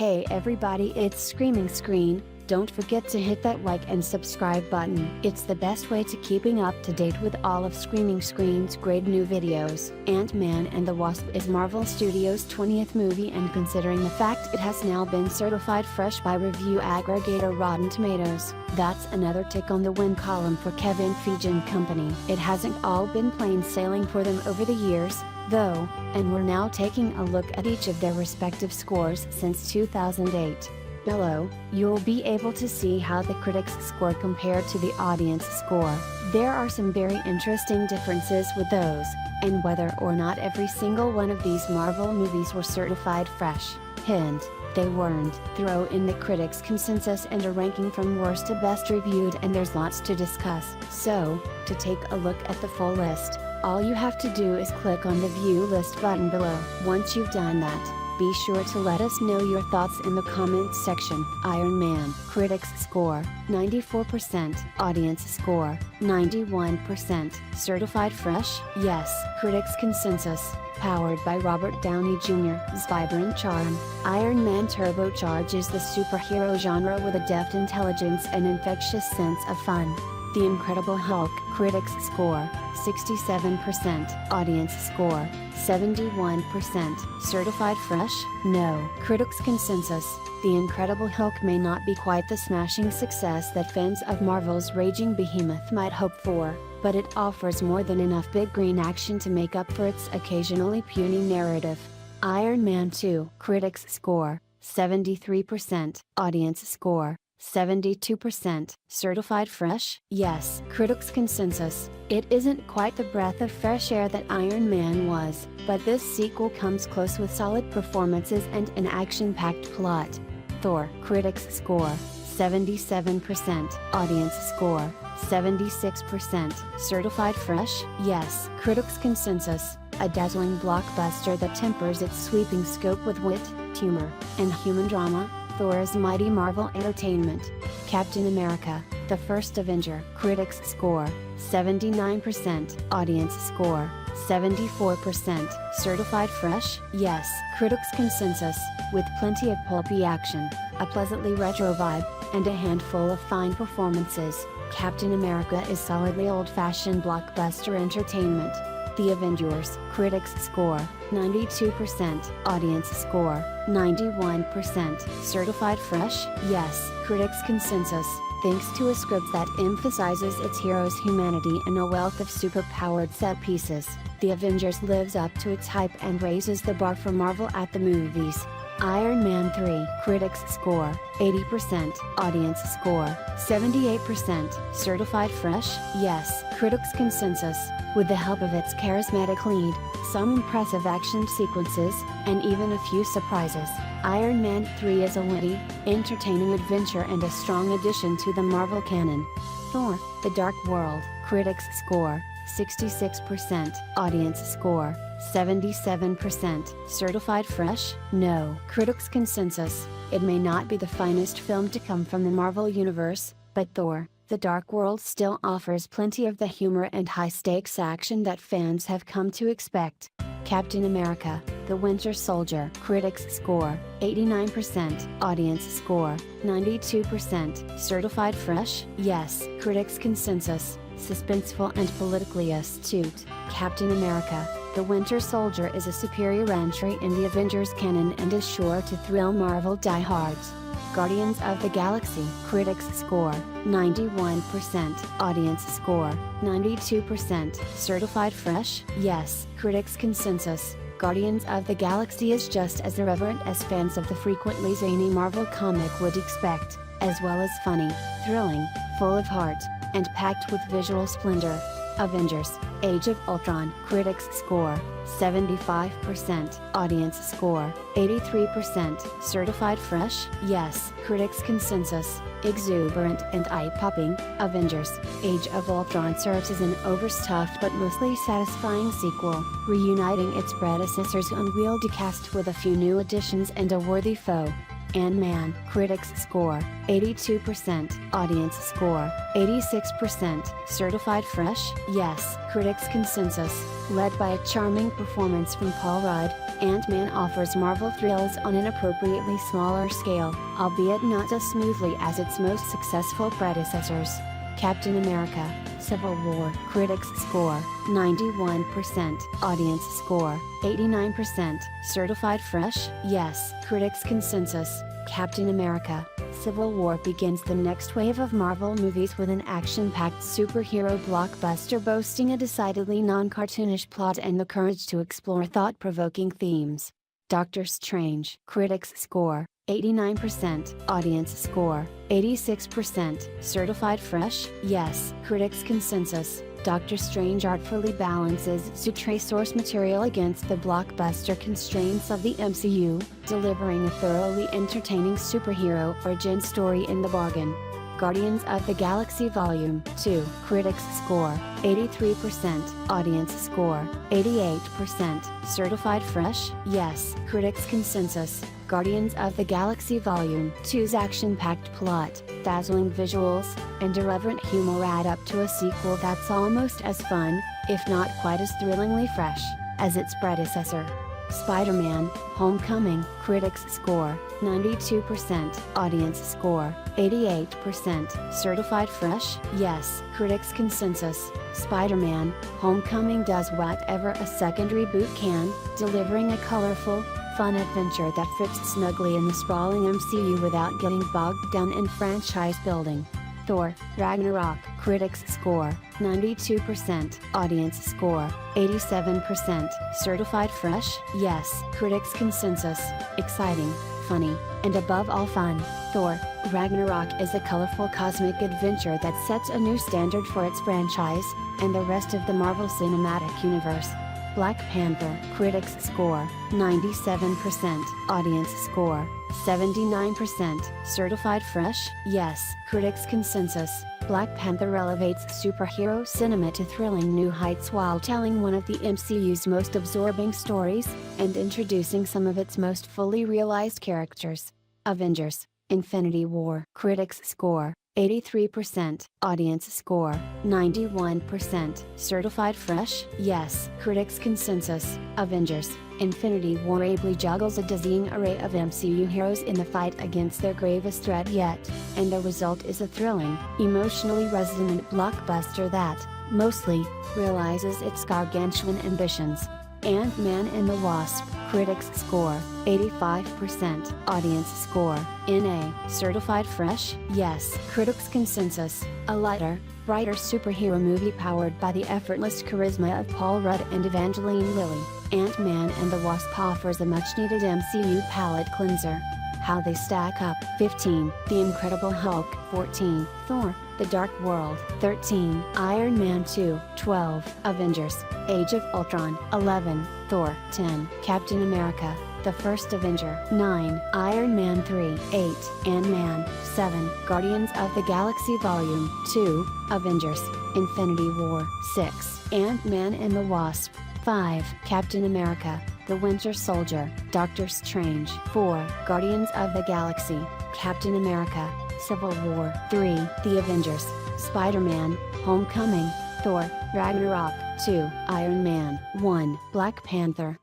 Hey everybody, it's Screaming Screen. Don't forget to hit that like and subscribe button. It's the best way to keeping up to date with all of Screaming Screen's great new videos. Ant-Man and the Wasp is Marvel Studios' 20th movie, and considering the fact it has now been certified fresh by review aggregator Rotten Tomatoes, that's another tick on the win column for Kevin Feige and company. It hasn't all been plain sailing for them over the years, though, and we're now taking a look at each of their respective scores since 2008. Below, you'll be able to see how the critics' score compared to the audience score. There are some very interesting differences with those, and whether or not every single one of these Marvel movies were certified fresh. Hint, they weren't. Throw in the critics' consensus and a ranking from worst to best reviewed, and there's lots to discuss. So, to take a look at the full list, all you have to do is click on the View List button below. Once you've done that, be sure to let us know your thoughts in the comments section. Iron Man, critics score, 94%, audience score, 91%, certified fresh, yes, critics consensus, powered by Robert Downey Jr.'s vibrant charm. Iron Man turbocharges the superhero genre with a deft intelligence and infectious sense of fun. The Incredible Hulk, critics score, 67%, audience score, 71%, certified fresh, no. Critics consensus, The Incredible Hulk may not be quite the smashing success that fans of Marvel's raging behemoth might hope for, but it offers more than enough big green action to make up for its occasionally puny narrative. Iron Man 2, critics score, 73%, audience score, 72%, certified fresh, yes. Critics consensus, it isn't quite the breath of fresh air that Iron Man was, but this sequel comes close with solid performances and an action-packed plot. Thor, critics score, 77%, audience score, 76%, certified fresh, yes. Critics consensus, a dazzling blockbuster that tempers its sweeping scope with wit, humor, and human drama. Thor's mighty Marvel entertainment. Captain America, the First Avenger, critics score, 79%, audience score, 74%, certified fresh, yes. Critics consensus, with plenty of pulpy action, a pleasantly retro vibe, and a handful of fine performances, Captain America is solidly old-fashioned blockbuster entertainment. The Avengers, critics score, 92%, audience score, 91%, certified fresh, yes. Critics consensus, thanks to a script that emphasizes its heroes' humanity and a wealth of super-powered set pieces, The Avengers lives up to its hype and raises the bar for Marvel at the movies. Iron Man 3, critics score, 80%, audience score, 78%, certified fresh, yes. Critics consensus, with the help of its charismatic lead, some impressive action sequences, and even a few surprises, Iron Man 3 is a witty, entertaining adventure and a strong addition to the Marvel canon. Thor, The Dark World, critics score, 66%, audience score, 77%, certified fresh, no. Critics consensus, it may not be the finest film to come from the Marvel Universe, but Thor, The Dark World still offers plenty of the humor and high-stakes action that fans have come to expect. Captain America, The Winter Soldier, critics score, 89%, audience score, 92%, certified fresh, yes. Critics consensus, suspenseful and politically astute, Captain America, The Winter Soldier is a superior entry in the Avengers canon and is sure to thrill Marvel diehards. Guardians of the Galaxy, critics score, 91%, audience score, 92%, certified fresh, yes. Critics consensus, Guardians of the Galaxy is just as irreverent as fans of the frequently zany Marvel comic would expect, as well as funny, thrilling, full of heart, and packed with visual splendor. Avengers, Age of Ultron, critics score, 75%, audience score, 83%, certified fresh, yes. Critics consensus, exuberant and eye-popping, Avengers, Age of Ultron serves as an overstuffed but mostly satisfying sequel, reuniting its predecessor's unwieldy cast with a few new additions and a worthy foe. Ant-Man, critics score, 82%, audience score, 86%, certified fresh, yes, critics consensus, led by a charming performance from Paul Rudd. Ant-Man offers Marvel thrills on an appropriately smaller scale, albeit not as smoothly as its most successful predecessors. Captain America, Civil War, critics score, 91%, audience score, 89%, certified fresh, yes, critics consensus, Captain America, Civil War begins the next wave of Marvel movies with an action-packed superhero blockbuster boasting a decidedly non-cartoonish plot and the courage to explore thought-provoking themes. Doctor Strange, critics score, 89%, audience score, 86%, certified fresh, yes, critics consensus, Doctor Strange artfully balances Sutre source material against the blockbuster constraints of the MCU, delivering a thoroughly entertaining superhero origin story in the bargain. Guardians of the Galaxy Volume 2, critics score, 83%, audience score, 88%, certified fresh, yes, critics consensus, Guardians of the Galaxy Volume 2's action-packed plot, dazzling visuals, and irreverent humor add up to a sequel that's almost as fun, if not quite as thrillingly fresh, as its predecessor. Spider-Man, Homecoming, critics score, 92%, audience score, 88%, certified fresh, yes, critics consensus, Spider-Man, Homecoming does whatever a second reboot can, delivering a colorful, fun adventure that fits snugly in the sprawling MCU without getting bogged down in franchise building. Thor, Ragnarok, critics score, 92%, audience score, 87%, certified fresh, yes, critics consensus, exciting, funny, and above all fun. Thor, Ragnarok is a colorful cosmic adventure that sets a new standard for its franchise, and the rest of the Marvel Cinematic Universe. Black Panther, critics score, 97%, audience score, 79%, certified fresh, yes, critics consensus, Black Panther elevates superhero cinema to thrilling new heights while telling one of the MCU's most absorbing stories, and introducing some of its most fully realized characters. Avengers, Infinity War, critics score, 83%, audience score, 91%, certified fresh, yes, critics consensus, Avengers, Infinity War ably juggles a dizzying array of MCU heroes in the fight against their gravest threat yet, and the result is a thrilling, emotionally resonant blockbuster that, mostly, realizes its gargantuan ambitions. Ant-Man and the Wasp, critics score, 85%, audience score, NA, certified fresh, yes, critics consensus, a lighter, brighter superhero movie powered by the effortless charisma of Paul Rudd and Evangeline Lilly. Ant-Man and the Wasp offers a much-needed MCU palate cleanser. How they stack up: 15, The Incredible Hulk, 14, Thor, The Dark World, 13, Iron Man 2, 12, Avengers, Age of Ultron, 11, Thor, 10, Captain America, The First Avenger, 9, Iron Man 3, 8, Ant-Man, 7, Guardians of the Galaxy Volume 2, Avengers, Infinity War, 6, Ant-Man and the Wasp, 5, Captain America, The Winter Soldier, Doctor Strange, 4, Guardians of the Galaxy, Captain America, Civil War, 3, The Avengers, Spider-Man, Homecoming, Thor, Ragnarok, 2, Iron Man, 1, Black Panther.